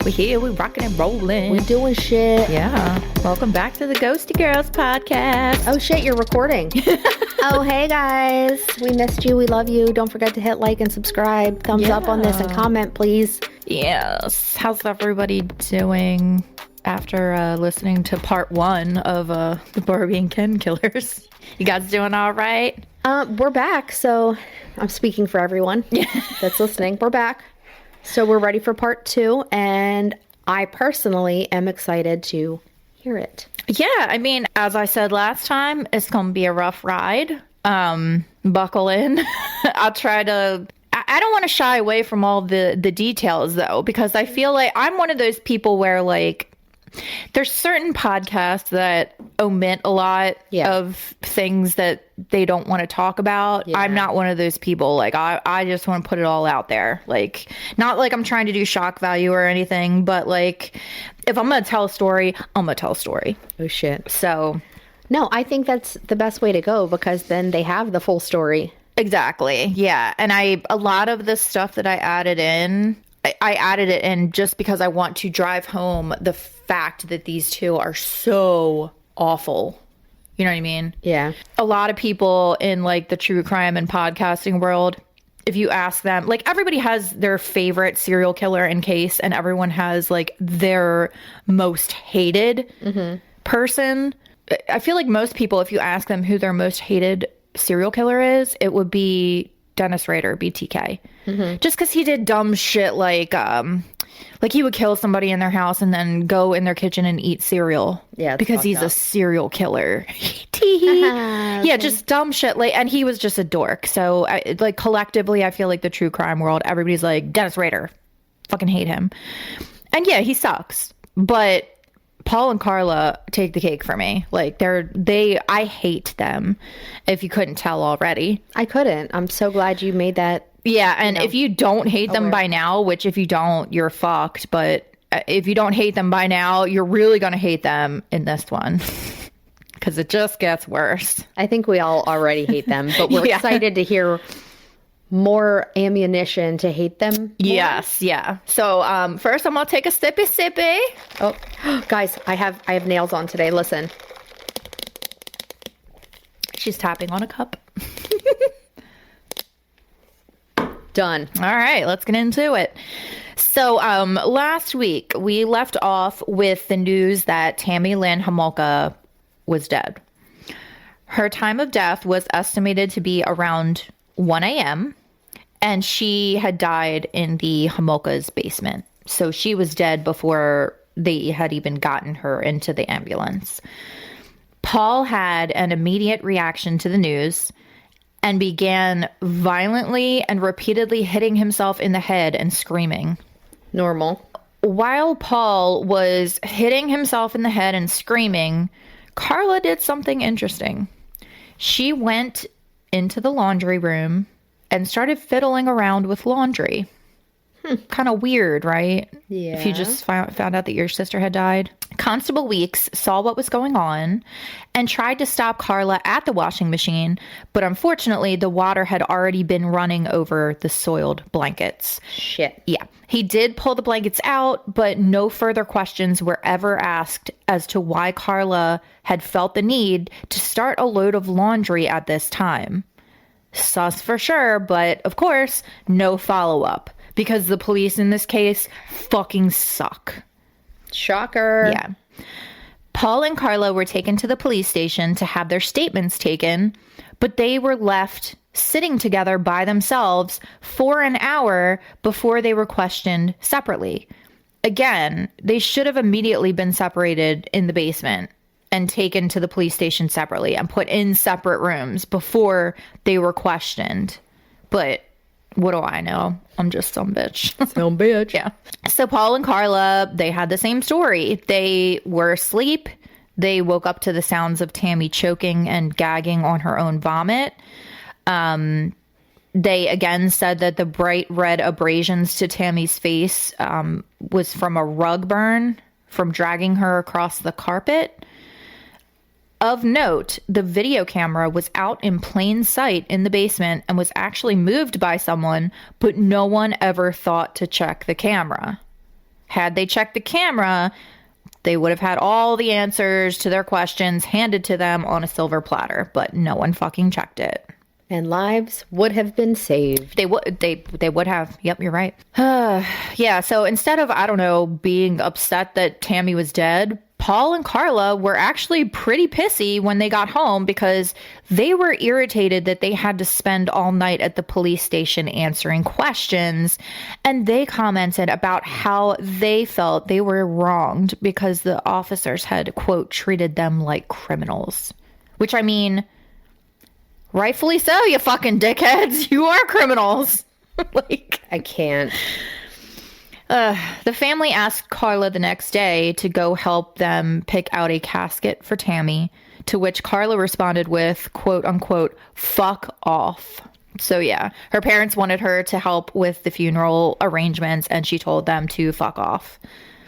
We here, we rocking and rolling. We doing shit. Yeah. Welcome back to the Ghosty Girls podcast. Oh shit, you're recording. Oh, hey guys. We missed you. We love you. Don't forget to hit like and subscribe. Thumbs up on this and comment, please. Yes. How's everybody doing after listening to part 1 of the Barbie and Ken Killers? You guys doing all right? We're back, so I'm speaking for everyone that's listening. We're back. So we're ready for part 2, and I personally am excited to hear it. Yeah, I mean, as I said last time, it's going to be a rough ride. Buckle in. I'll try to... I don't want to shy away from all the details, though, because I feel like I'm one of those people where, like, there's certain podcasts that omit a lot of things that they don't want to talk about. Yeah. I'm not one of those people. Like, I just want to put it all out there. Like, not like I'm trying to do shock value or anything, but, like, if I'm going to tell a story, I'm going to tell a story. Oh, shit. So... No, I think that's the best way to go, because then they have the full story. Exactly. Yeah. And a lot of the stuff that I added in, I added it in just because I want to drive home the fact that these two are so awful. You know what I mean? Yeah. A lot of people in like the true crime and podcasting world, if you ask them, like, everybody has their favorite serial killer in case, and everyone has like their most hated person. I feel like most people, if you ask them who their most hated serial killer is, it would be Dennis Rader, BTK. Just because he did dumb shit like he would kill somebody in their house and then go in their kitchen and eat cereal. Yeah, because he's a serial killer. Yeah, just dumb shit. Like, and he was just a dork. So, like, collectively, I feel like the true crime world, everybody's like, Dennis Rader, fucking hate him. And yeah, he sucks. But Paul and Karla take the cake for me. Like, I hate them, if you couldn't tell already. I couldn't. I'm so glad you made that. Yeah, and if you don't hate them by now, which if you don't, you're fucked. But if you don't hate them by now, you're really going to hate them in this one. Because it just gets worse. I think we all already hate them, but we're excited to hear more ammunition to hate them more. Yes, yeah. So first I'm gonna take a sippy. Oh, guys, I have nails on today. Listen. She's tapping on a cup. Done. All right, let's get into it. So last week we left off with the news that Tammy Lynn Homolka was dead. Her time of death was estimated to be around 1 a.m. and she had died in the Homolka's basement. So she was dead before they had even gotten her into the ambulance. Paul had an immediate reaction to the news and began violently and repeatedly hitting himself in the head and screaming. Normal. While Paul was hitting himself in the head and screaming, Karla did something interesting. She went into the laundry room and started fiddling around with laundry. Kind of weird, right? Yeah. If you just found out that your sister had died. Constable Weeks saw what was going on and tried to stop Karla at the washing machine, but unfortunately the water had already been running over the soiled blankets. Shit. Yeah. He did pull the blankets out, but no further questions were ever asked as to why Karla had felt the need to start a load of laundry at this time. Sus for sure, but of course, no follow-up. Because the police in this case fucking suck. Shocker. Yeah. Paul and Karla were taken to the police station to have their statements taken, but they were left sitting together by themselves for an hour before they were questioned separately. Again, they should have immediately been separated in the basement and taken to the police station separately and put in separate rooms before they were questioned. But what do I know? I'm just some bitch. Some bitch. Yeah. So Paul and Karla, they had the same story. They were asleep. They woke up to the sounds of Tammy choking and gagging on her own vomit. They again said that the bright red abrasions to Tammy's face was from a rug burn from dragging her across the carpet. Of note, the video camera was out in plain sight in the basement and was actually moved by someone, but no one ever thought to check the camera. Had they checked the camera, they would have had all the answers to their questions handed to them on a silver platter, but no one fucking checked it. And lives would have been saved. They would have. Yep, you're right. Yeah, so instead of, I don't know, being upset that Tammy was dead, Paul and Karla were actually pretty pissy when they got home because they were irritated that they had to spend all night at the police station answering questions. And they commented about how they felt they were wronged because the officers had, quote, treated them like criminals. Which, I mean, rightfully so, you fucking dickheads. You are criminals. Like, I can't. The family asked Karla the next day to go help them pick out a casket for Tammy, to which Karla responded with, quote unquote, fuck off. So yeah, her parents wanted her to help with the funeral arrangements and she told them to fuck off.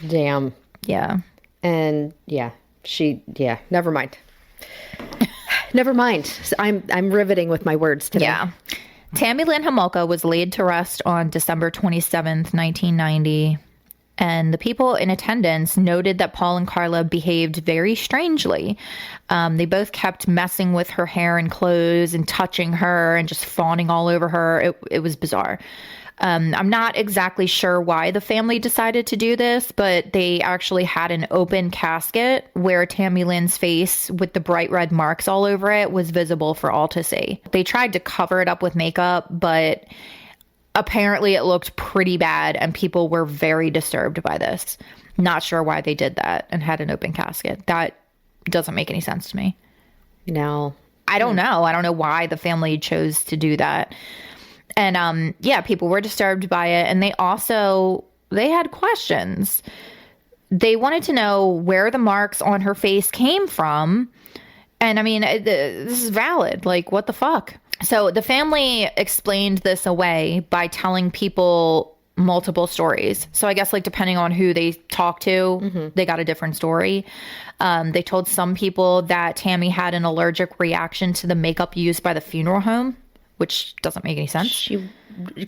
Damn. Yeah. And never mind. Never mind. I'm riveting with my words today. Yeah. Tammy Lynn Homolka was laid to rest on December 27th, 1990. And the people in attendance noted that Paul and Karla behaved very strangely. They both kept messing with her hair and clothes and touching her and just fawning all over her. It was bizarre. I'm not exactly sure why the family decided to do this, but they actually had an open casket where Tammy Lynn's face with the bright red marks all over it was visible for all to see. They tried to cover it up with makeup, but apparently it looked pretty bad and people were very disturbed by this. Not sure why they did that and had an open casket. That doesn't make any sense to me. No. I don't know. I don't know why the family chose to do that. And people were disturbed by it. And they had questions. They wanted to know where the marks on her face came from. And I mean, this is valid. Like, what the fuck? So the family explained this away by telling people multiple stories. So I guess, like, depending on who they talked to, they got a different story. They told some people that Tammy had an allergic reaction to the makeup used by the funeral home, which doesn't make any sense.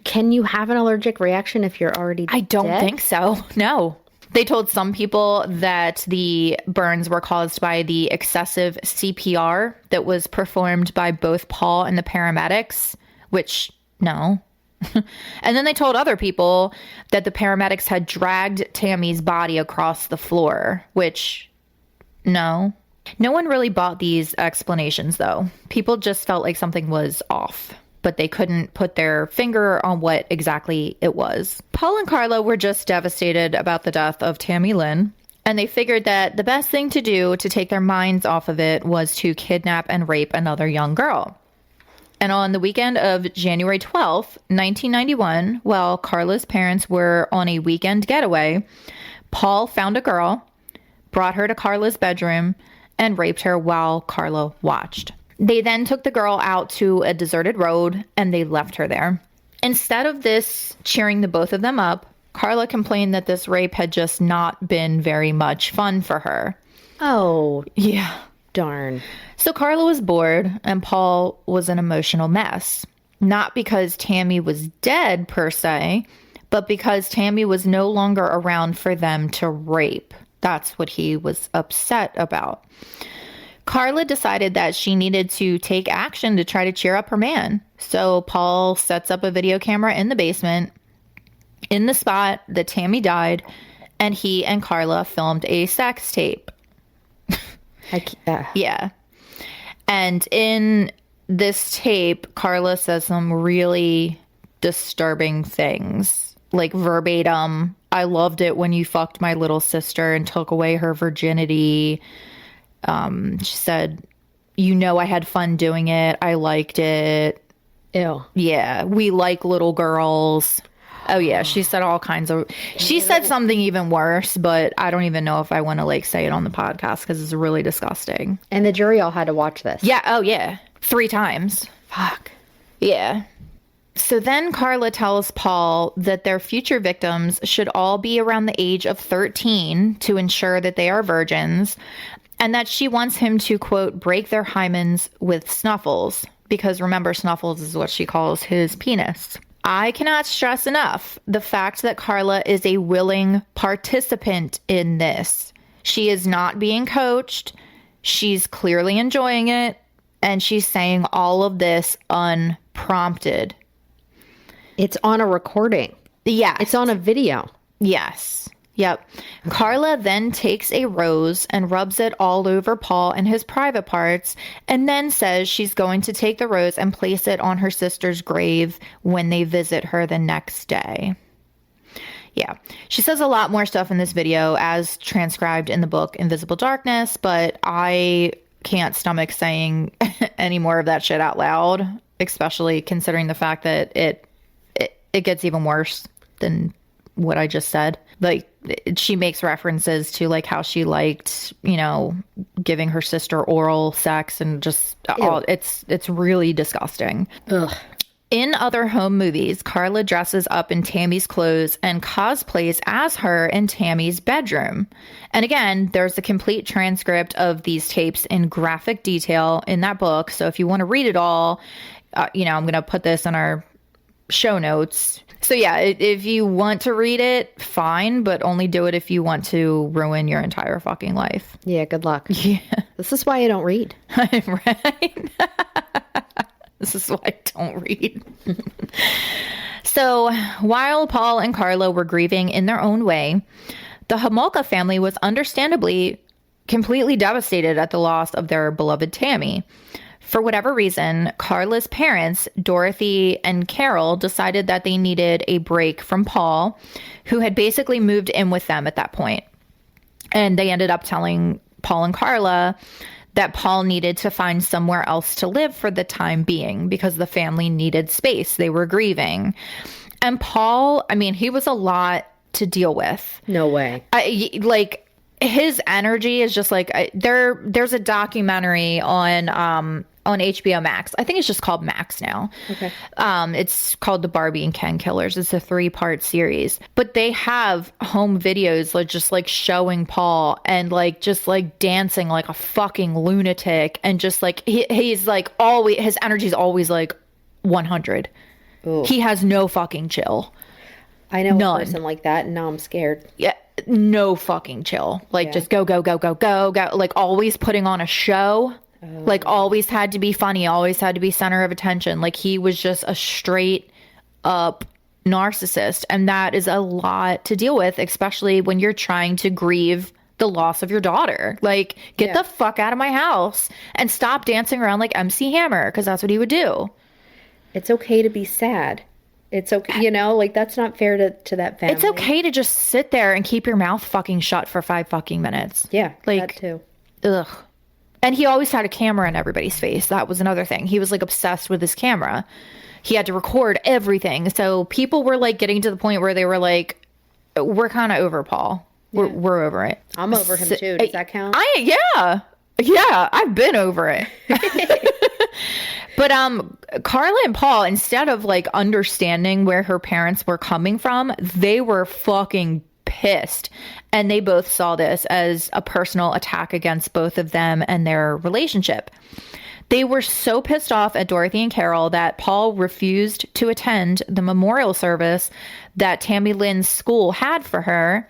Can you have an allergic reaction if you're already dead? I don't think so. No. They told some people that the burns were caused by the excessive CPR that was performed by both Paul and the paramedics, which, no. And then they told other people that the paramedics had dragged Tammy's body across the floor, which, no. No one really bought these explanations, though. People just felt like something was off, but they couldn't put their finger on what exactly it was. Paul and Karla were just devastated about the death of Tammy Lynn, and they figured that the best thing to do to take their minds off of it was to kidnap and rape another young girl. And on the weekend of January 12th, 1991, while Karla's parents were on a weekend getaway, Paul found a girl, brought her to Karla's bedroom, and raped her while Karla watched. They then took the girl out to a deserted road and they left her there. Instead of this cheering the both of them up, Karla complained that this rape had just not been very much fun for her. Oh, yeah. Darn. So Karla was bored and Paul was an emotional mess. Not because Tammy was dead per se, but because Tammy was no longer around for them to rape. That's what he was upset about. Karla decided that she needed to take action to try to cheer up her man. So Paul sets up a video camera in the basement, in the spot that Tammy died, and he and Karla filmed a sex tape. Yeah. And in this tape, Karla says some really disturbing things. Like verbatim, I loved it when you fucked my little sister and took away her virginity. She said, you know, I had fun doing it. I liked it. Ew. Yeah. We like little girls. Oh yeah. She said all kinds of, she said something even worse, but I don't even know if I want to like say it on the podcast because it's really disgusting. And the jury all had to watch this. Yeah. Oh yeah. 3 times. Fuck. Yeah. So then Karla tells Paul that their future victims should all be around the age of 13 to ensure that they are virgins, and that she wants him to, quote, break their hymens with Snuffles, because remember, Snuffles is what she calls his penis. I cannot stress enough the fact that Karla is a willing participant in this. She is not being coached. She's clearly enjoying it. And she's saying all of this unprompted. It's on a recording. Yes. It's on a video. Yes. Yep. Karla then takes a rose and rubs it all over Paul and his private parts, and then says she's going to take the rose and place it on her sister's grave when they visit her the next day. Yeah. She says a lot more stuff in this video as transcribed in the book Invisible Darkness, but I can't stomach saying any more of that shit out loud, especially considering the fact that it gets even worse than what I just said. Like, she makes references to like how she liked, you know, giving her sister oral sex and just all, it's really disgusting. Ugh. In other home movies, Karla dresses up in Tammy's clothes and cosplays as her in Tammy's bedroom. And again, there's a complete transcript of these tapes in graphic detail in that book. So if you want to read it all, you know, I'm going to put this in our show notes. So yeah, if you want to read it, fine, but only do it if you want to ruin your entire fucking life. Yeah, good luck. Yeah. This is why I don't read. Right? This is why I don't read. So while Paul and Karla were grieving in their own way, the Homolka family was understandably completely devastated at the loss of their beloved Tammy. For whatever reason, Karla's parents, Dorothy and Carol, decided that they needed a break from Paul, who had basically moved in with them at that point. And they ended up telling Paul and Karla that Paul needed to find somewhere else to live for the time being because the family needed space. They were grieving. And Paul, I mean, he was a lot to deal with. No way. His energy is just like, there's a documentary on HBO Max. I think it's just called Max now. Okay. It's called the Barbie and Ken Killers. It's a 3-part series, but they have home videos like just like showing Paul and like just like dancing like a fucking lunatic, and just like he's like always, his energy is always like 100. Ooh. He has no fucking chill. I know a person like that, and now I'm scared. Yeah. No fucking chill. Like, just go. Like, always putting on a show. Oh. Like, always had to be funny. Always had to be center of attention. Like, he was just a straight up narcissist. And that is a lot to deal with, especially when you're trying to grieve the loss of your daughter. Like, get the fuck out of my house and stop dancing around like MC Hammer, because that's what he would do. It's okay to be sad. It's okay, you know, like, that's not fair to that family. It's okay to just sit there and keep your mouth fucking shut for 5 fucking minutes. Yeah, like, that too. Ugh. And he always had a camera in everybody's face. That was another thing. He was like obsessed with his camera. He had to record everything. So people were like getting to the point where they were like, we're kind of over Paul. Yeah. We're over it. I'm over him too. Does that count? Yeah, I've been over it. But Karla and Paul, instead of like understanding where her parents were coming from, they were fucking pissed. And they both saw this as a personal attack against both of them and their relationship. They were so pissed off at Dorothy and Carol that Paul refused to attend the memorial service that Tammy Lynn's school had for her.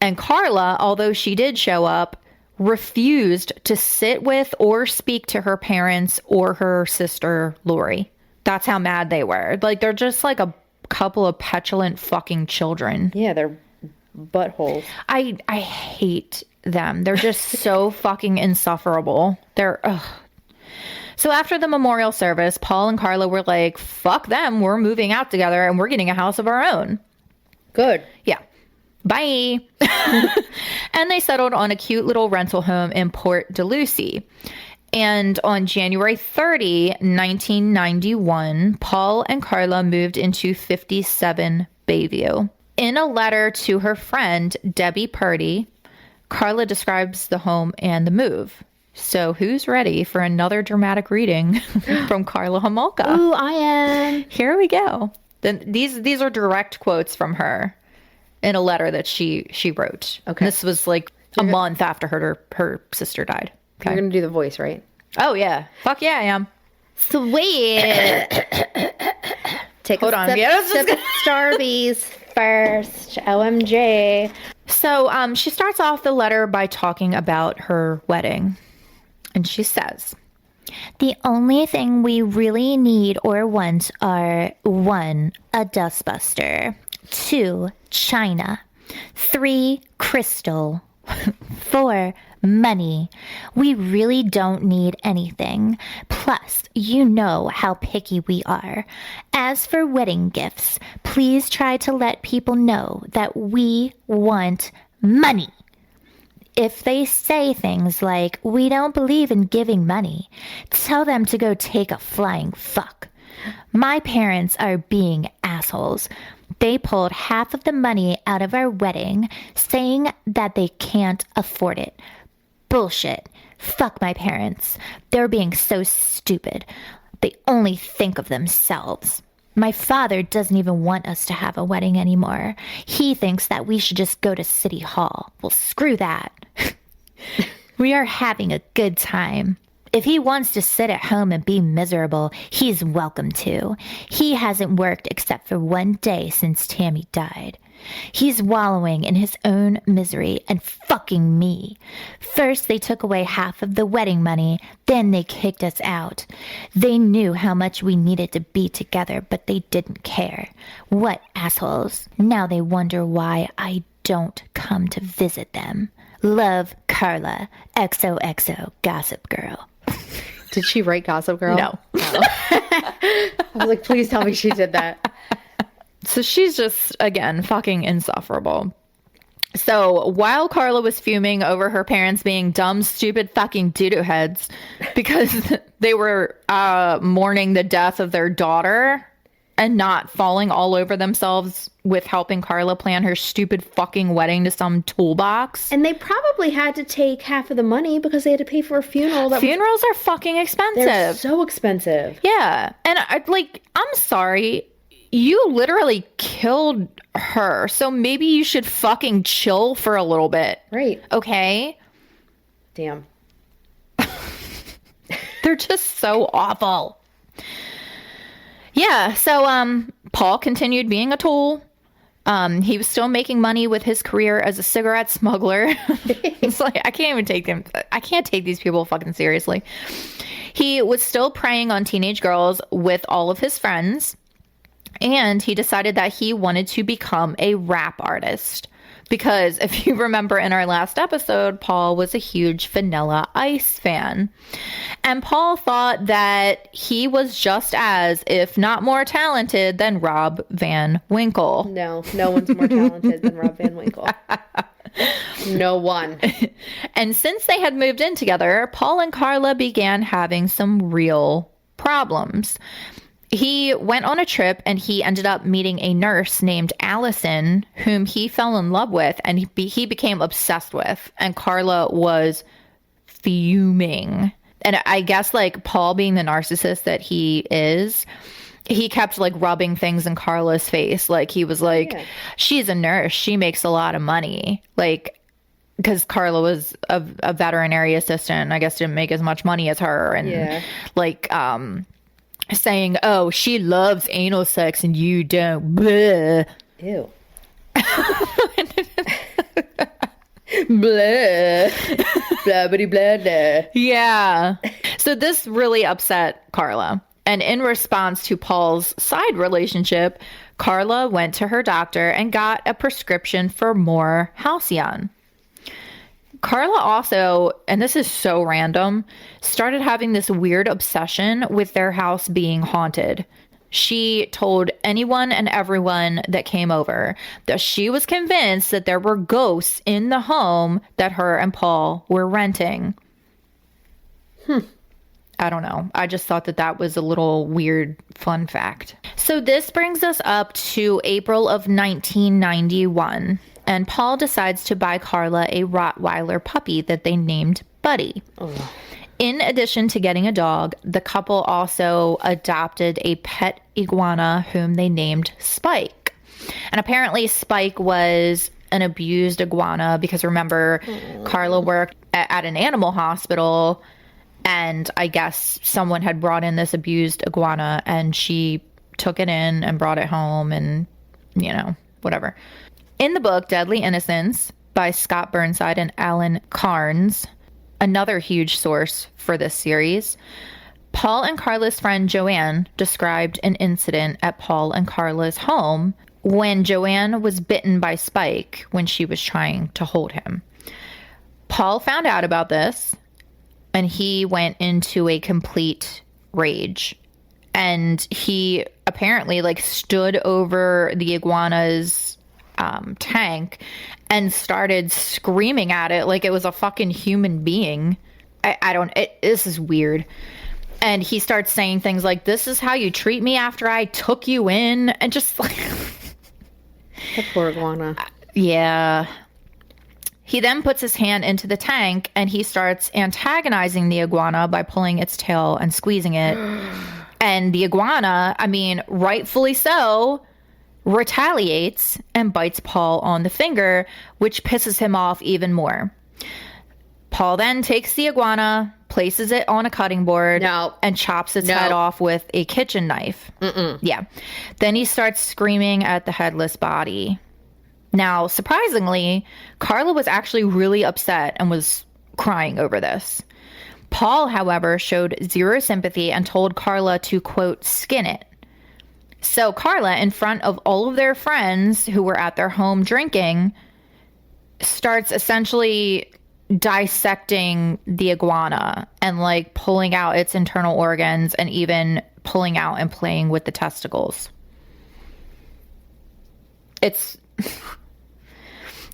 And Karla, although she did show up, refused to sit with or speak to her parents or her sister Lori. That's how mad they were. Like, they're just like a couple of petulant fucking children. Yeah, they're buttholes. I hate them. They're just so fucking insufferable. Ugh. So after the memorial service, Paul and Karla were like, fuck them. We're moving out together and we're getting a house of our own. Good. Yeah. Bye. And they settled on a cute little rental home in Port Dalhousie. And on January 30, 1991, Paul and Karla moved into 57 Bayview. In a letter to her friend, Debbie Purdy, Karla describes the home and the move. So who's ready for another dramatic reading from Karla Homolka? Ooh, I am. Here we go. Then these are direct quotes from her in a letter that she wrote. Okay. This was like a month after her sister died. Okay. You're going to do the voice, right? Oh, yeah. Fuck yeah, I am. Sweet. Hold on. Sip, Yeah, I was just sip Starbies first. OMG. So she starts off the letter by talking about her wedding. And she says, "The only thing we really need or want are 1, a dustbuster, 2, china, 3, crystal, 4, money. We really don't need anything. Plus, you know how picky we are. As for wedding gifts, please try to let people know that we want money. If they say things like, we don't believe in giving money, tell them to go take a flying fuck. My parents are being assholes. They pulled half of the money out of our wedding, saying that they can't afford it. Bullshit. Fuck my parents. They're being so stupid. They only think of themselves. My father doesn't even want us to have a wedding anymore. He thinks that we should just go to City Hall. Well, screw that. We are having a good time. If he wants to sit at home and be miserable, he's welcome to. He hasn't worked except for 1 day since Tammy died. He's wallowing in his own misery and fucking me. First, they took away half of the wedding money. Then they kicked us out. They knew how much we needed to be together, but they didn't care. What assholes. Now they wonder why I don't come to visit them. Love, Karla. XOXO, Gossip Girl." Did she write Gossip Girl? No. I was like, please tell me she did that. So she's just, again, fucking insufferable. So while Karla was fuming over her parents being dumb, stupid fucking doo-doo heads because they were mourning the death of their daughter and not falling all over themselves with helping Karla plan her stupid fucking wedding to some toolbox. And they probably had to take half of the money because they had to pay for a funeral. Funerals are fucking expensive. They're so expensive. Yeah. And I'm sorry. You literally killed her. So maybe you should fucking chill for a little bit. Right. Okay? Damn. They're just so awful. Yeah, so Paul continued being a tool. He was still making money with his career as a cigarette smuggler. It's like, I can't take these people fucking seriously. He was still preying on teenage girls with all of his friends. And he decided that he wanted to become a rap artist. Because if you remember in our last episode, Paul was a huge Vanilla Ice fan. And Paul thought that he was just as, if not more talented than Rob Van Winkle. No one's more talented than Rob Van Winkle. No one. And since they had moved in together, Paul and Karla began having some real problems. He went on a trip and he ended up meeting a nurse named Allison, whom he fell in love with and he became obsessed with. And Karla was fuming. And I guess like Paul being the narcissist that he is, he kept like rubbing things in Karla's face. Like he was like, yeah. She's a nurse. She makes a lot of money. Like, because Karla was a veterinary assistant, I guess didn't make as much money as her. And yeah. like, saying, oh, she loves anal sex and you don't. Bleh. Ew. Blah. Blah, blah, blah, blah. Yeah. So this really upset Karla. And in response to Paul's side relationship, Karla went to her doctor and got a prescription for more Halcyon. Karla also, and this is so random, started having this weird obsession with their house being haunted. She told anyone and everyone that came over that she was convinced that there were ghosts in the home that her and Paul were renting. I don't know. I just thought that was a little weird fun fact. So this brings us up to April of 1991. And Paul decides to buy Karla a Rottweiler puppy that they named Buddy. Oh. In addition to getting a dog, the couple also adopted a pet iguana whom they named Spike. And apparently Spike was an abused iguana because remember, Karla worked at an animal hospital and I guess someone had brought in this abused iguana and she took it in and brought it home and, whatever. In the book, Deadly Innocence by Scott Burnside and Alan Cairns, another huge source for this series, Paul and Karla's friend Joanne described an incident at Paul and Karla's home when Joanne was bitten by Spike when she was trying to hold him. Paul found out about this and he went into a complete rage. And he apparently stood over the iguana's tank and started screaming at it like it was a fucking human being. This is weird. And he starts saying things like, "This is how you treat me after I took you in," and just like the poor iguana. Yeah. He then puts his hand into the tank and he starts antagonizing the iguana by pulling its tail and squeezing it. And the iguana, rightfully so, retaliates and bites Paul on the finger, which pisses him off even more. Paul then takes the iguana, places it on a cutting board, and chops its head off with a kitchen knife. Yeah. Then he starts screaming at the headless body. Now, surprisingly, Karla was actually really upset and was crying over this. Paul, however, showed zero sympathy and told Karla to, quote, skin it. So Karla, in front of all of their friends who were at their home drinking, starts essentially dissecting the iguana and pulling out its internal organs and even pulling out and playing with the testicles. It's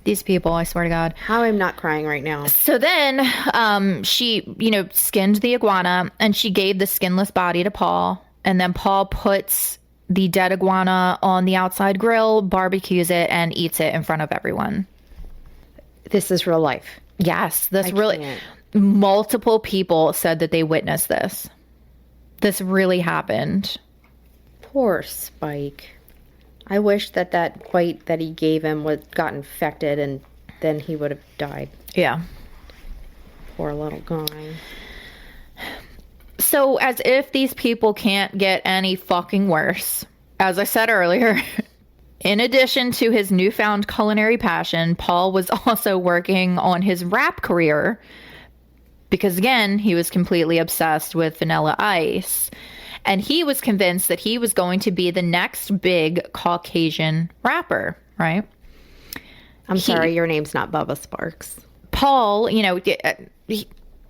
these people, I swear to God. How I'm not crying right now. So then she, skinned the iguana and she gave the skinless body to Paul. And then Paul puts the dead iguana on the outside grill, barbecues it, and eats it in front of everyone. This is real life. Yes, multiple people said that they witnessed this. This really happened. Poor Spike. I wish that bite that he gave him got infected and then he would have died. Yeah. Poor little guy. So as if these people can't get any fucking worse, as I said earlier, in addition to his newfound culinary passion, Paul was also working on his rap career because, again, he was completely obsessed with Vanilla Ice. And he was convinced that he was going to be the next big Caucasian rapper, right? I'm sorry, your name's not Bubba Sparks. Paul,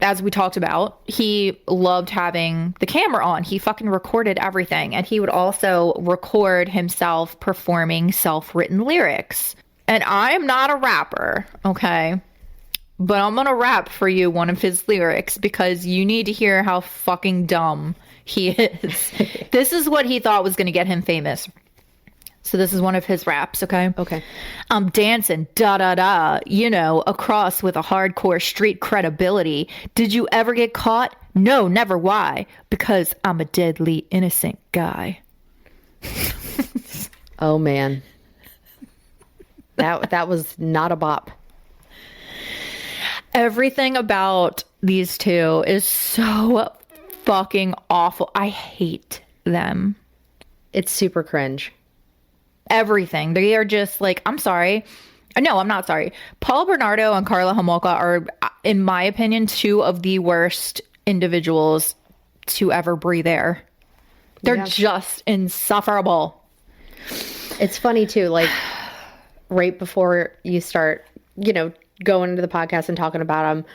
as we talked about, he loved having the camera on. He fucking recorded everything. And he would also record himself performing self-written lyrics. And I am not a rapper, okay? But I'm going to rap for you one of his lyrics because you need to hear how fucking dumb he is. This is what he thought was going to get him famous. So this is one of his raps, okay? Okay. I'm dancing, da-da-da, across with a hardcore street credibility. Did you ever get caught? No, never. Why? Because I'm a deadly innocent guy. Oh, man. That was not a bop. Everything about these two is so fucking awful. I hate them. It's super cringe. Everything. They are just I'm sorry. No, I'm not sorry. Paul Bernardo and Karla Homolka are, in my opinion, two of the worst individuals to ever breathe air. They're just insufferable. It's funny too, right before you start, going into the podcast and talking about them,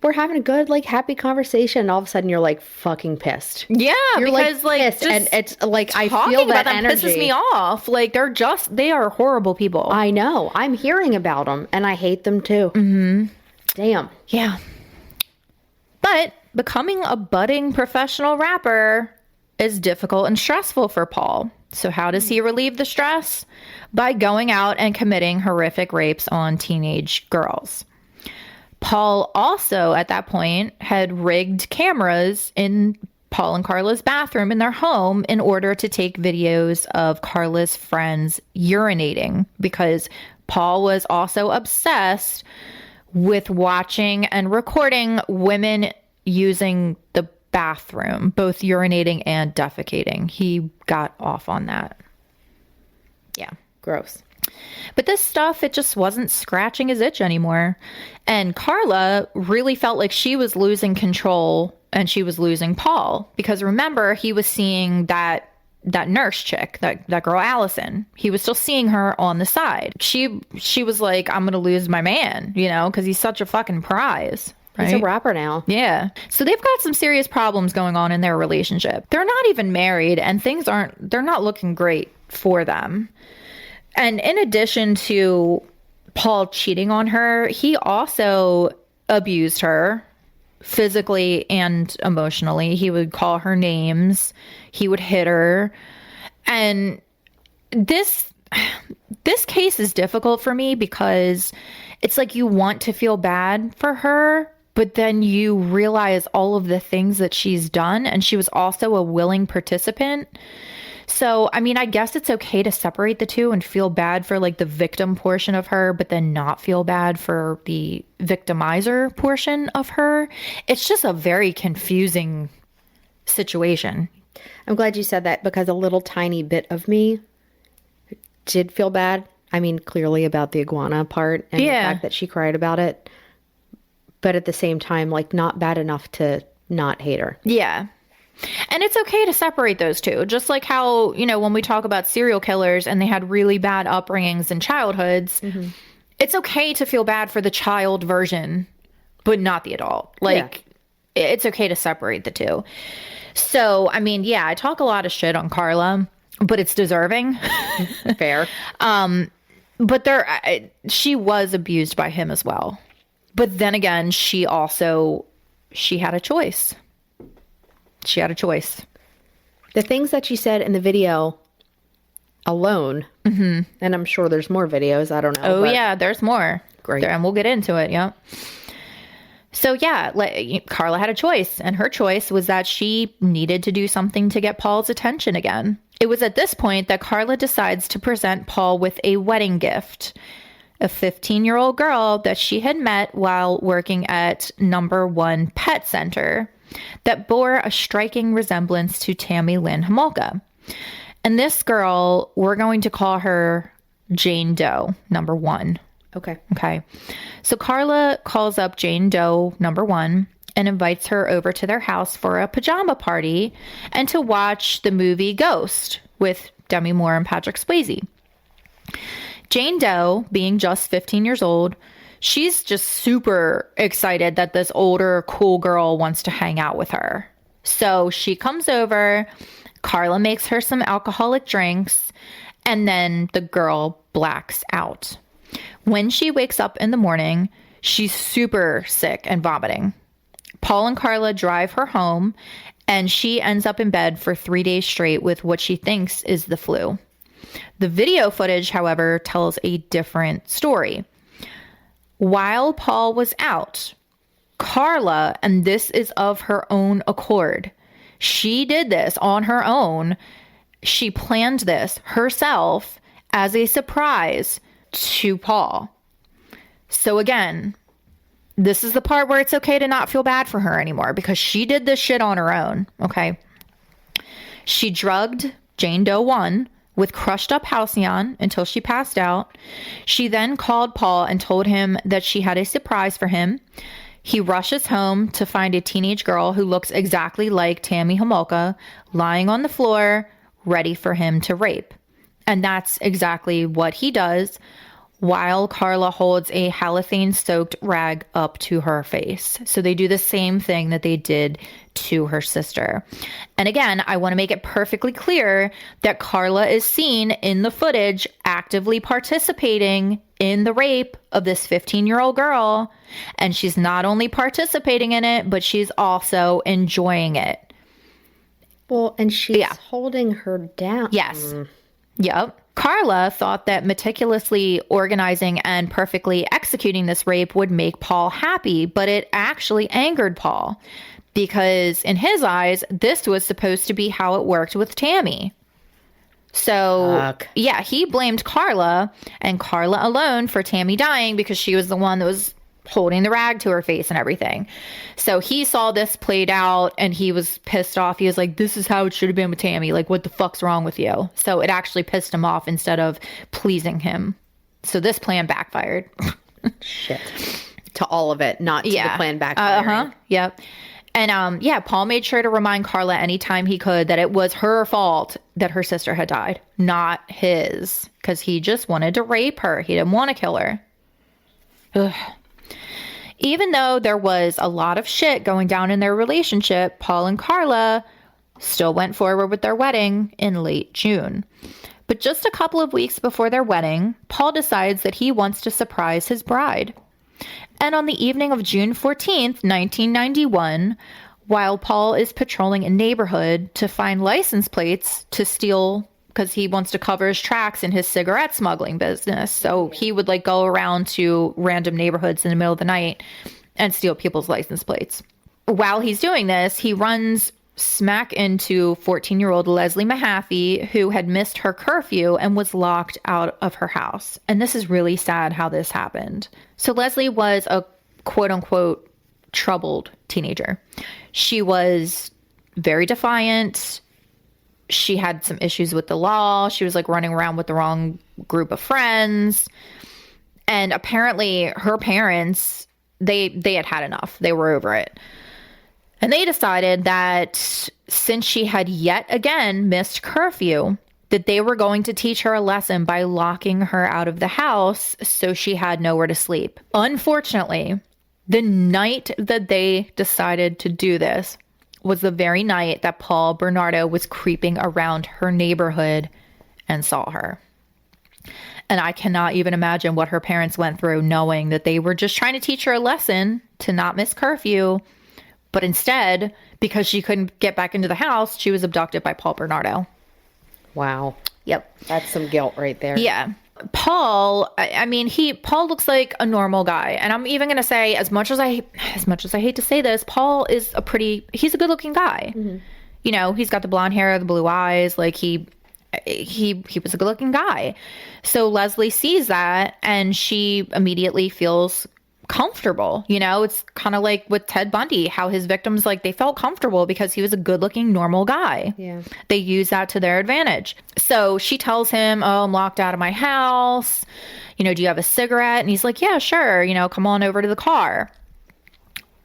we're having a good, happy conversation. And all of a sudden, you're fucking pissed. Yeah, you're because pissed, and it's I feel about that them energy pisses me off. They are horrible people. I know. I'm hearing about them, and I hate them too. Mm-hmm. Damn. Yeah. But becoming a budding professional rapper is difficult and stressful for Paul. So how does he relieve the stress? By going out and committing horrific rapes on teenage girls. Paul also, at that point, had rigged cameras in Paul and Karla's bathroom in their home in order to take videos of Karla's friends urinating, because Paul was also obsessed with watching and recording women using the bathroom, both urinating and defecating. He got off on that. Yeah. Gross. But this stuff, it just wasn't scratching his itch anymore. And Karla really felt like she was losing control and she was losing Paul. Because remember, he was seeing that nurse chick, that girl Allison. He was still seeing her on the side. She was like, I'm going to lose my man, you know, because he's such a fucking prize. Right? He's a rapper now. Yeah. So they've got some serious problems going on in their relationship. They're not even married and they're not looking great for them. And in addition to Paul cheating on her, he also abused her physically and emotionally. He would call her names. He would hit her. And this case is difficult for me because it's like you want to feel bad for her, but then you realize all of the things that she's done. And she was also a willing participant. So, I mean, I guess it's okay to separate the two and feel bad for like the victim portion of her, but then not feel bad for the victimizer portion of her. It's just a very confusing situation. I'm glad you said that because a little tiny bit of me did feel bad. I mean, clearly about the iguana part and the fact that she cried about it. But at the same time, like not bad enough to not hate her. Yeah. And it's okay to separate those two. Just like how, you know, when we talk about serial killers and they had really bad upbringings and childhoods, it's okay to feel bad for the child version, but not the adult. Like, it's okay to separate the two. So, I mean, yeah, I talk a lot of shit on Karla, but it's deserving. Fair. But she was abused by him as well. But then again, she had a choice. She had a choice. The things that she said in the video alone, and I'm sure there's more videos, I don't know. Oh, yeah, there's more. Great. And we'll get into it, yeah. So, yeah, Karla had a choice, and her choice was that she needed to do something to get Paul's attention again. It was at this point that Karla decides to present Paul with a wedding gift, a 15-year-old girl that she had met while working at Number 1 Pet Center that bore a striking resemblance to Tammy Lynn Homolka. And this girl, we're going to call her Jane Doe, Number 1. Okay. So Karla calls up Jane Doe, Number 1, and invites her over to their house for a pajama party and to watch the movie Ghost with Demi Moore and Patrick Swayze. Jane Doe, being just 15 years old, she's just super excited that this older, cool girl wants to hang out with her. So she comes over, Karla makes her some alcoholic drinks, and then the girl blacks out. When she wakes up in the morning, she's super sick and vomiting. Paul and Karla drive her home, and she ends up in bed for 3 days straight with what she thinks is the flu. The video footage, however, tells a different story. While Paul was out, Karla, and this is of her own accord, she did this on her own. She planned this herself as a surprise to Paul. So again, this is the part where it's okay to not feel bad for her anymore because she did this shit on her own, okay? She drugged Jane Doe 1 with crushed up Halcyon until she passed out. She then called Paul and told him that she had a surprise for him. He rushes home to find a teenage girl who looks exactly like Tammy Homolka lying on the floor, ready for him to rape. And that's exactly what he does while Karla holds a halothane-soaked rag up to her face. So they do the same thing that they did to her sister. And again, I want to make it perfectly clear that Karla is seen in the footage actively participating in the rape of this 15-year-old girl. And she's not only participating in it, but she's also enjoying it. Well, and she's holding her down. Yes. Yep. Karla thought that meticulously organizing and perfectly executing this rape would make Paul happy, but it actually angered Paul because in his eyes, this was supposed to be how it worked with Tammy. So, he blamed Karla and Karla alone for Tammy dying because she was the one that was holding the rag to her face and everything. So he saw this played out and he was pissed off. He was like, this is how it should have been with Tammy. Like, what the fuck's wrong with you? So it actually pissed him off instead of pleasing him. So this plan backfired. Shit. To all of it, not to the plan backfiring. Yep. And Paul made sure to remind Karla anytime he could that it was her fault that her sister had died, not his, because he just wanted to rape her. He didn't want to kill her. Ugh. Even though there was a lot of shit going down in their relationship, Paul and Karla still went forward with their wedding in late June. But just a couple of weeks before their wedding, Paul decides that he wants to surprise his bride. And on the evening of June 14th, 1991, while Paul is patrolling a neighborhood to find license plates to steal, because he wants to cover his tracks in his cigarette smuggling business. So he would like go around to random neighborhoods in the middle of the night and steal people's license plates. While he's doing this, he runs smack into 14-year-old Leslie Mahaffy, who had missed her curfew and was locked out of her house. And this is really sad how this happened. So Leslie was a quote-unquote troubled teenager. She was very defiant. She had some issues with the law. She was like running around with the wrong group of friends. And apparently her parents, they had enough. They were over it. And they decided that since she had yet again missed curfew, that they were going to teach her a lesson by locking her out of the house so she had nowhere to sleep. Unfortunately, the night that they decided to do this was the very night that Paul Bernardo was creeping around her neighborhood and saw her. And I cannot even imagine what her parents went through knowing that they were just trying to teach her a lesson to not miss curfew. But instead, because she couldn't get back into the house, she was abducted by Paul Bernardo. Wow. Yep. That's some guilt right there. Yeah. Paul, Paul looks like a normal guy. And I'm even going to say, as much as I hate to say this, Paul is he's a good looking guy. Mm-hmm. You know, he's got the blonde hair, the blue eyes, like he was a good looking guy. So Leslie sees that and she immediately feels comfortable. You know, it's kind of like with Ted Bundy, how his victims, like, they felt comfortable because he was a good looking normal guy. Yeah. They use that to their advantage. So she tells him, oh, I'm locked out of my house. You know, do you have a cigarette? And he's like, yeah, sure. You know, come on over to the car.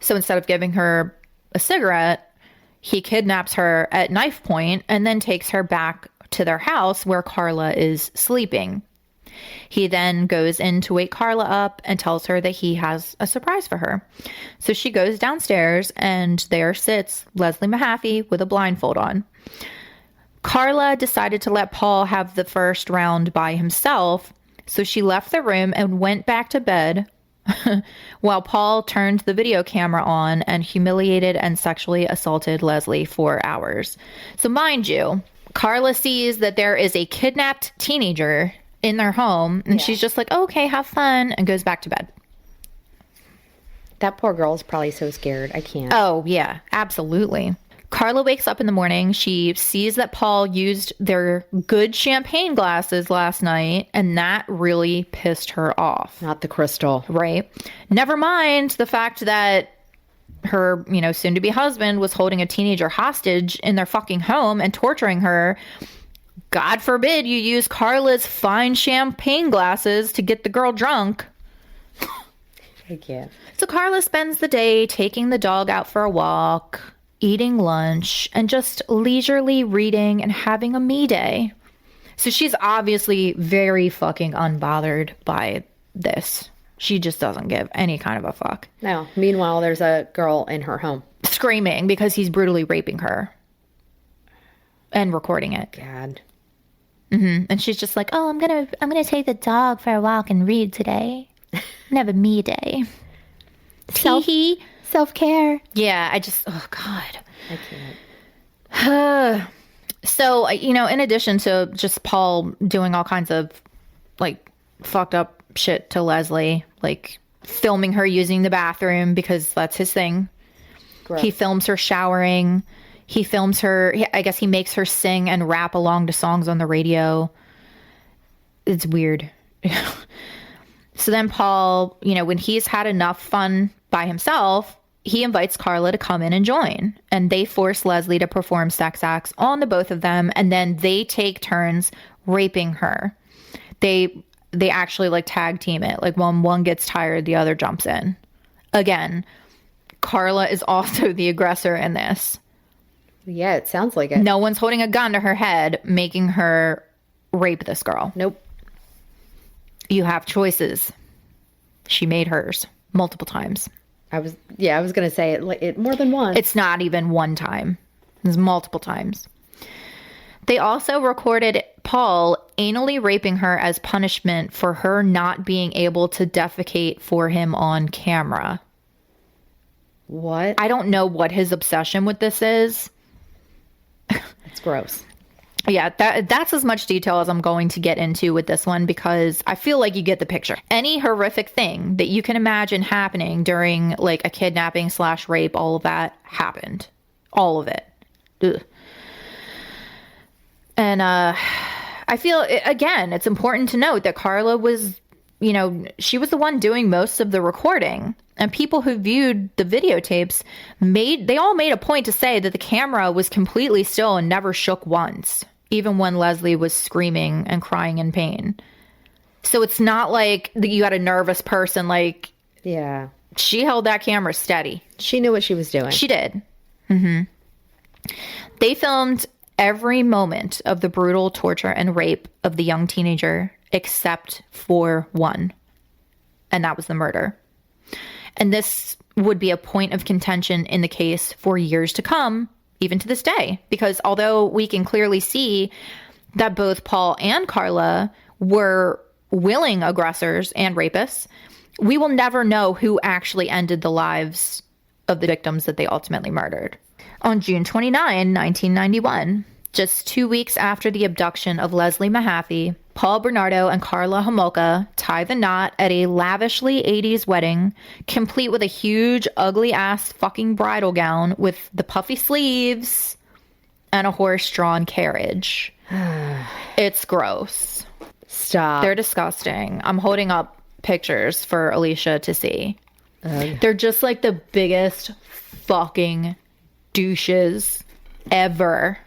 So instead of giving her a cigarette, he kidnaps her at knife point and then takes her back to their house where Karla is sleeping. He then goes in to wake Karla up and tells her that he has a surprise for her. So she goes downstairs and there sits Leslie Mahaffy with a blindfold on. Karla decided to let Paul have the first round by himself, so she left the room and went back to bed while Paul turned the video camera on and humiliated and sexually assaulted Leslie for hours. So mind you, Karla sees that there is a kidnapped teenager in their home, and she's just like, oh, okay, have fun, and goes back to bed. That poor girl is probably so scared. I can't. Oh, yeah, absolutely. Karla wakes up in the morning. She sees that Paul used their good champagne glasses last night, and that really pissed her off. Not the crystal. Right. Never mind the fact that her, you know, soon-to-be husband was holding a teenager hostage in their fucking home and torturing her. God forbid you use Karla's fine champagne glasses to get the girl drunk. I can't. So Karla spends the day taking the dog out for a walk, eating lunch, and just leisurely reading and having a me day. So she's obviously very fucking unbothered by this. She just doesn't give any kind of a fuck. No. Meanwhile, there's a girl in her home screaming because he's brutally raping her and recording it. God. Mm-hmm. And she's just like, oh, I'm gonna take the dog for a walk and read today. I'm gonna have a me day. Self-care. Yeah, oh God. I can't. So, you know, in addition to just Paul doing all kinds of like fucked up shit to Leslie, like filming her using the bathroom because that's his thing. Gross. He films her showering. He films her, I guess he makes her sing and rap along to songs on the radio. It's weird. So then Paul, when he's had enough fun by himself, he invites Karla to come in and join. And they force Leslie to perform sex acts on the both of them. And then they take turns raping her. They actually like tag team it. Like when one gets tired, the other jumps in. Again, Karla is also the aggressor in this. Yeah, it sounds like it. No one's holding a gun to her head, making her rape this girl. Nope. You have choices. She made hers multiple times. I was going to say it more than once. It's not even one time. It's multiple times. They also recorded Paul anally raping her as punishment for her not being able to defecate for him on camera. What? I don't know what his obsession with this is. It's gross. Yeah, that's as much detail as I'm going to get into with this one because I feel like you get the picture. Any horrific thing that you can imagine happening during like a kidnapping / rape, all of that happened. All of it. Ugh. And I feel, again, it's important to note that Karla was, she was the one doing most of the recording. And people who viewed the videotapes they all made a point to say that the camera was completely still and never shook once, even when Leslie was screaming and crying in pain. So it's not like you had a nervous person. Like, yeah, she held that camera steady. She knew what she was doing. She did. Mm-hmm. They filmed every moment of the brutal torture and rape of the young teenager except for one. And that was the murder. And this would be a point of contention in the case for years to come, even to this day. Because although we can clearly see that both Paul and Karla were willing aggressors and rapists, we will never know who actually ended the lives of the victims that they ultimately murdered. On June 29, 1991, just 2 weeks after the abduction of Leslie Mahaffy, Paul, Bernardo, and Karla Homolka tie the knot at a lavishly 80s wedding, complete with a huge, ugly-ass fucking bridal gown with the puffy sleeves and a horse-drawn carriage. It's gross. Stop. They're disgusting. I'm holding up pictures for Alicia to see. They're just like the biggest fucking douches ever.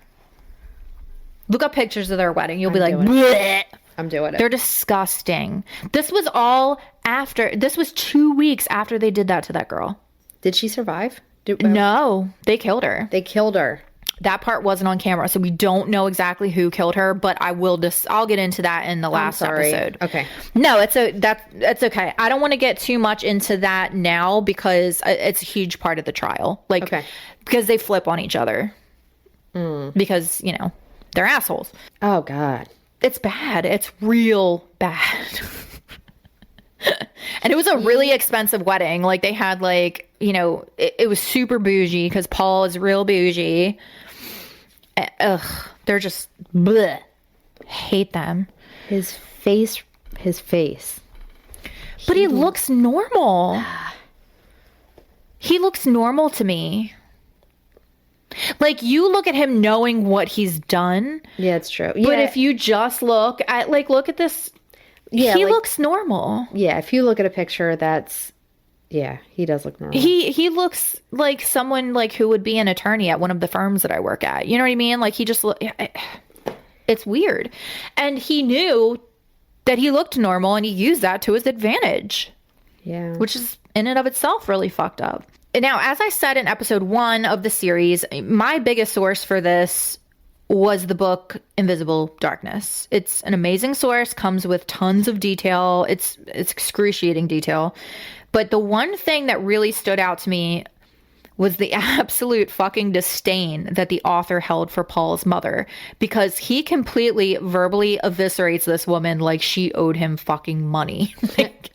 Look up pictures of their wedding. You'll be like, bleh. I'm doing it. They're disgusting. This was 2 weeks after they did that to that girl. Did she survive? No, they killed her. They killed her. That part wasn't on camera, so we don't know exactly who killed her, but I'll get into that in the last episode. Okay. No, that's okay. I don't want to get too much into that now because it's a huge part of the trial. Like, okay. Because they flip on each other. Because, they're assholes. Oh, God. It's bad. It's real bad. And it was a really expensive wedding. Like, they had, it was super bougie because Paul is real bougie. Ugh. They're just, bleh. Hate them. His face. But he looks normal. He looks normal to me. Like, you look at him knowing what he's done. Yeah, it's true. But if you just look at this, he looks normal. Yeah, if you look at a picture he does look normal. He looks like someone who would be an attorney at one of the firms that I work at. You know what I mean? Like, he just it's weird. And he knew that he looked normal and he used that to his advantage. Yeah. Which is in and of itself really fucked up. Now, as I said in episode 1 of the series, my biggest source for this was the book Invisible Darkness. It's an amazing source, comes with tons of detail. It's excruciating detail. But the one thing that really stood out to me was the absolute fucking disdain that the author held for Paul's mother, because he completely verbally eviscerates this woman like she owed him fucking money.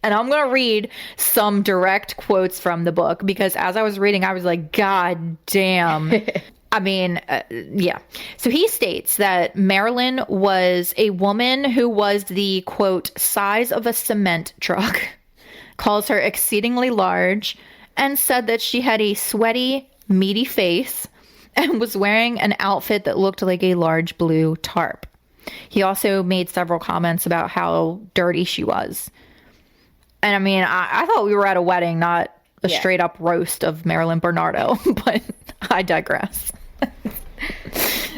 And I'm going to read some direct quotes from the book because as I was reading, I was like, God damn. I mean, yeah. So he states that Marilyn was a woman who was the, quote, size of a cement truck, calls her exceedingly large, and said that she had a sweaty, meaty face and was wearing an outfit that looked like a large blue tarp. He also made several comments about how dirty she was. And I mean, I thought we were at a wedding, not a straight up roast of Marilyn Bernardo, but I digress.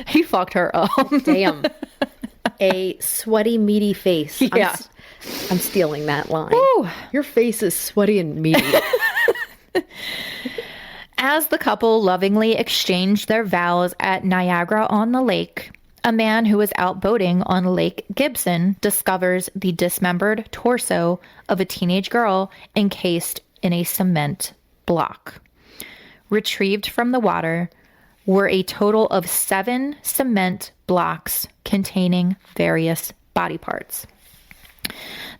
He fucked her up. Damn. A sweaty, meaty face. Yeah. I'm stealing that line. Ooh. Your face is sweaty and meaty. As the couple lovingly exchanged their vows at Niagara-on-the-Lake, a man who was out boating on Lake Gibson discovers the dismembered torso of a teenage girl encased in a cement block. Retrieved from the water were a total of 7 cement blocks containing various body parts.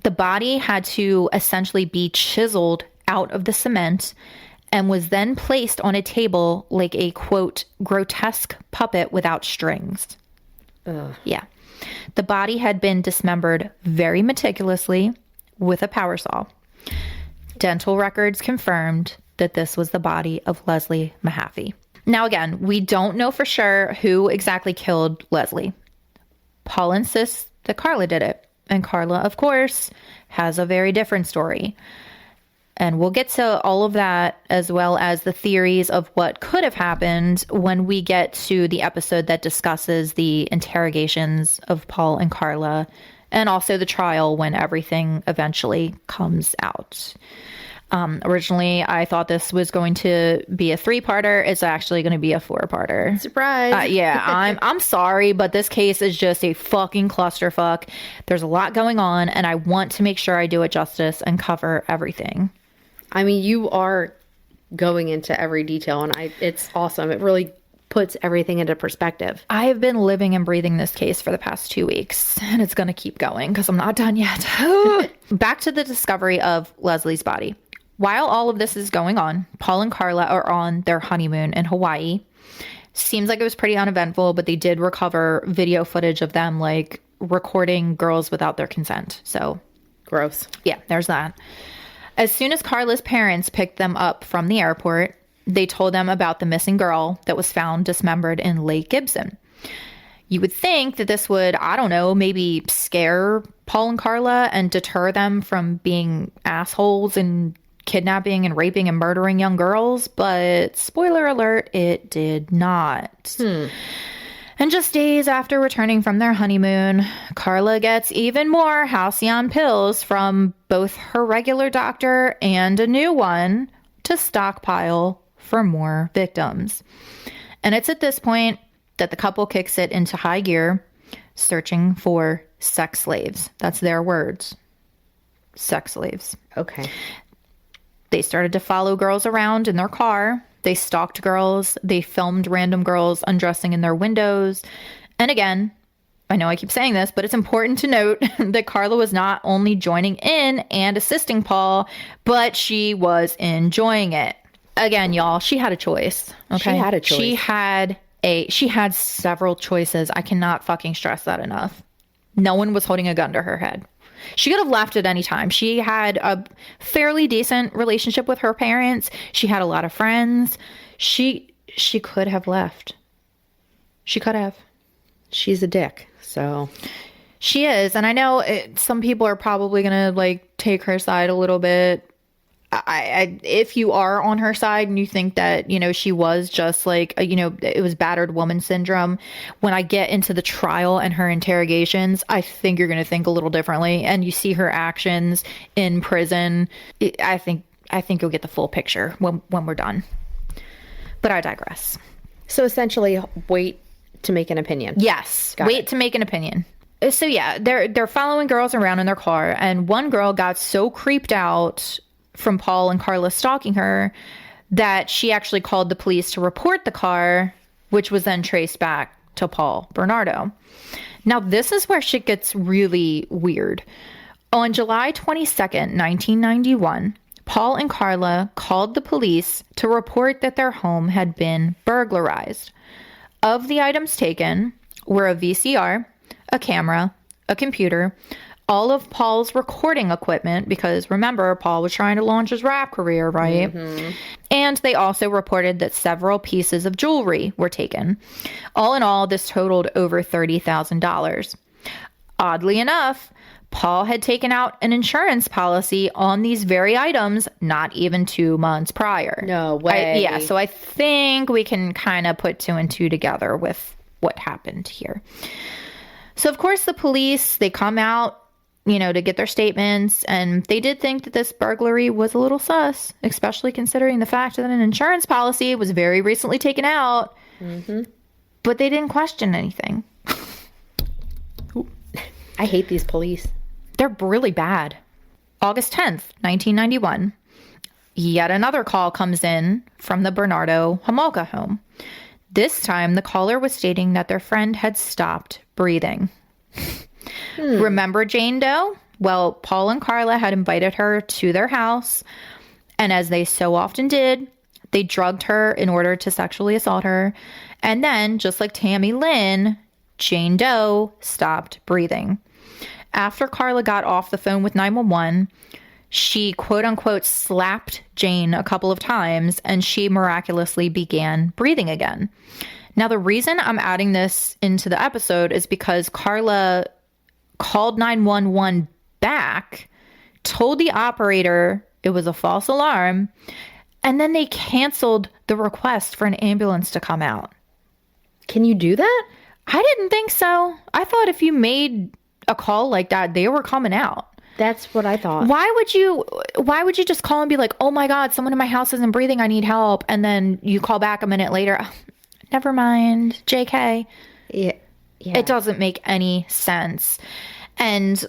The body had to essentially be chiseled out of the cement and was then placed on a table like a, quote, grotesque puppet without strings. Ugh. Yeah. The body had been dismembered very meticulously with a power saw. Dental records confirmed that this was the body of Leslie Mahaffy. Now, again, we don't know for sure who exactly killed Leslie. Paul insists that Karla did it. And Karla, of course, has a very different story. And we'll get to all of that as well as the theories of what could have happened when we get to the episode that discusses the interrogations of Paul and Karla and also the trial when everything eventually comes out. Originally, I thought this was going to be a 3-parter. It's actually going to be a 4-parter. Surprise. Yeah, I'm sorry, but this case is just a fucking clusterfuck. There's a lot going on, and I want to make sure I do it justice and cover everything. I mean, you are going into every detail, and it's awesome. It really puts everything into perspective. I have been living and breathing this case for the past 2 weeks, and it's going to keep going because I'm not done yet. Back to the discovery of Leslie's body. While all of this is going on, Paul and Karla are on their honeymoon in Hawaii. Seems like it was pretty uneventful, but they did recover video footage of them, like, recording girls without their consent. So, gross. Yeah, there's that. As soon as Karla's parents picked them up from the airport, they told them about the missing girl that was found dismembered in Lake Gibson. You would think that this would, I don't know, maybe scare Paul and Karla and deter them from being assholes and kidnapping and raping and murdering young girls, but spoiler alert, it did not. And just days after returning from their honeymoon, Karla gets even more halcyon pills from both her regular doctor and a new one to stockpile for more victims. And it's at this point that the couple kicks it into high gear, searching for sex slaves. That's their words. Sex slaves. Okay. They started to follow girls around in their car. They stalked girls. They filmed random girls undressing in their windows. And again, I know I keep saying this, but it's important to note that Karla was not only joining in and assisting Paul, but she was enjoying it. Again, y'all, she had a choice. Okay? She had a choice. She had several choices. I cannot fucking stress that enough. No one was holding a gun to her head. She could have left at any time. She had a fairly decent relationship with her parents. She had a lot of friends. She could have left. She could have. She's a dick, so. She is. And I know some people are probably going to, like, take her side a little bit. If you are on her side and you think that, you know, she was just like, it was battered woman syndrome. When I get into the trial and her interrogations, I think you're going to think a little differently. And you see her actions in prison. I think you'll get the full picture when we're done. But I digress. So essentially, wait to make an opinion. Yes. Wait to make an opinion. So yeah, they're following girls around in their car. And one girl got so creeped out from Paul and Karla stalking her that she actually called the police to report the car, which was then traced back to Paul Bernardo. Now, this is where shit gets really weird. On July 22nd, 1991, Paul and Karla called the police to report that their home had been burglarized. Of the items taken were a VCR, a camera, a computer, all of Paul's recording equipment, because remember, Paul was trying to launch his rap career, right? Mm-hmm. And they also reported that several pieces of jewelry were taken. All in all, this totaled over $30,000. Oddly enough, Paul had taken out an insurance policy on these very items not even 2 months prior. No way. So I think we can kind of put 2 and 2 together with what happened here. So, of course, the police, they come out, to get their statements, and they did think that this burglary was a little sus, especially considering the fact that an insurance policy was very recently taken out. Mm-hmm. But they didn't question anything. I hate these police. They're really bad. August 10th, 1991. Yet another call comes in from the Bernardo Homolka home. This time, the caller was stating that their friend had stopped breathing. Remember Jane Doe? Well, Paul and Karla had invited her to their house, and as they so often did, they drugged her in order to sexually assault her. And then, just like Tammy Lynn, Jane Doe stopped breathing. After Karla got off the phone with 911, she quote-unquote slapped Jane a couple of times, and she miraculously began breathing again. Now, the reason I'm adding this into the episode is because Karla called 911 back, told the operator it was a false alarm, and then they canceled the request for an ambulance to come out. Can you do that? I didn't think so. I thought if you made a call like that, they were coming out. That's what I thought. Why would you just call and be like, oh my God, someone in my house isn't breathing, I need help. And then you call back a minute later. Oh, never mind. JK. Yeah. It doesn't make any sense. And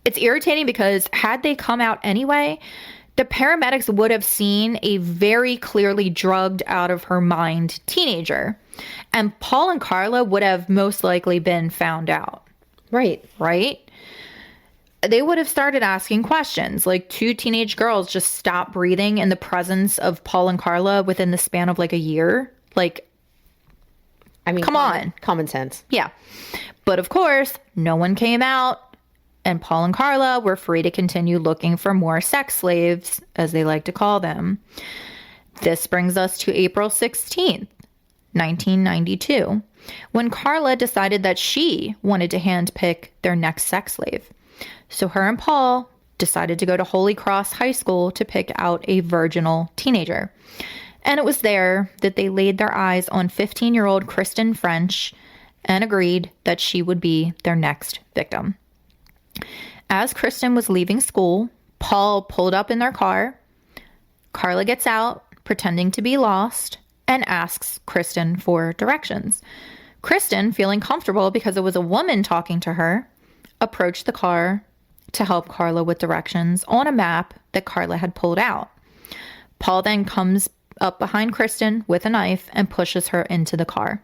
it's irritating because had they come out anyway, the paramedics would have seen a very clearly drugged out of her mind teenager. And Paul and Karla would have most likely been found out. Right. They would have started asking questions. 2 teenage girls just stopped breathing in the presence of Paul and Karla within the span of a year. Come on. Common sense. Yeah. But of course, no one came out, and Paul and Karla were free to continue looking for more sex slaves, as they like to call them. This brings us to April 16th, 1992, when Karla decided that she wanted to handpick their next sex slave. So her and Paul decided to go to Holy Cross High School to pick out a virginal teenager. And it was there that they laid their eyes on 15-year-old Kristen French and agreed that she would be their next victim. As Kristen was leaving school, Paul pulled up in their car. Karla gets out, pretending to be lost, and asks Kristen for directions. Kristen, feeling comfortable because it was a woman talking to her, approached the car to help Karla with directions on a map that Karla had pulled out. Paul then comes up behind Kristen with a knife and pushes her into the car.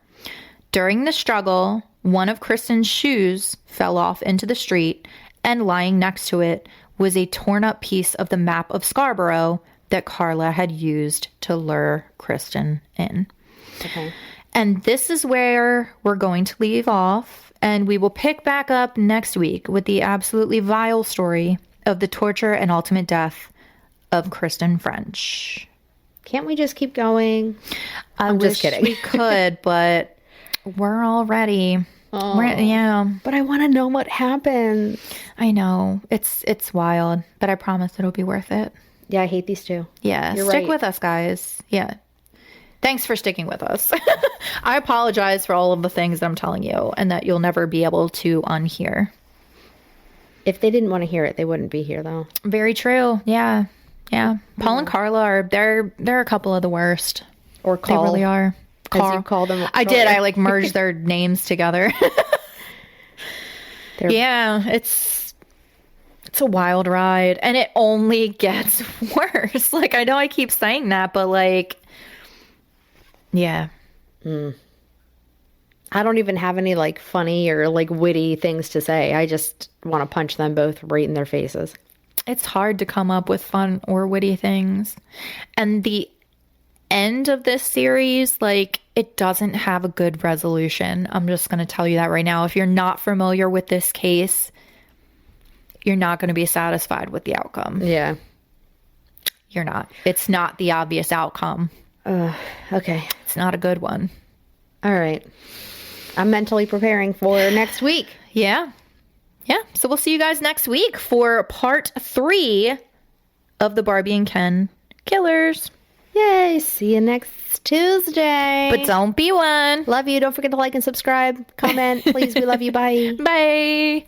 During the struggle, one of Kristen's shoes fell off into the street, and lying next to it was a torn up piece of the map of Scarborough that Karla had used to lure Kristen in. Okay. And this is where we're going to leave off, and we will pick back up next week with the absolutely vile story of the torture and ultimate death of Kristen French. Can't we just keep going? I'm just kidding. We could, but we're all ready. Oh, yeah. But I want to know what happened. I know. It's wild, but I promise it'll be worth it. Yeah, I hate these two. Yeah, You're stick right. with us, guys. Yeah. Thanks for sticking with us. I apologize for all of the things that I'm telling you and that you'll never be able to unhear. If they didn't want to hear it, they wouldn't be here, though. Very true. Yeah. Yeah. Paul and Karla are, they're a couple of the worst. Or Carl. They really are. As you call them. I did. I merged their names together. Yeah. It's a wild ride, and it only gets worse. I know I keep saying that, but yeah. I don't even have any funny or witty things to say. I just want to punch them both right in their faces. It's hard to come up with fun or witty things. And the end of this series, it doesn't have a good resolution. I'm just going to tell you that right now. If you're not familiar with this case, you're not going to be satisfied with the outcome. Yeah. You're not. It's not the obvious outcome. Okay. It's not a good one. All right. I'm mentally preparing for next week. Yeah. Yeah, so we'll see you guys next week for part 3 of the Barbie and Ken Killers. Yay. See you next Tuesday. But don't be one. Love you. Don't forget to like and subscribe. Comment. Please. We love you. Bye. Bye.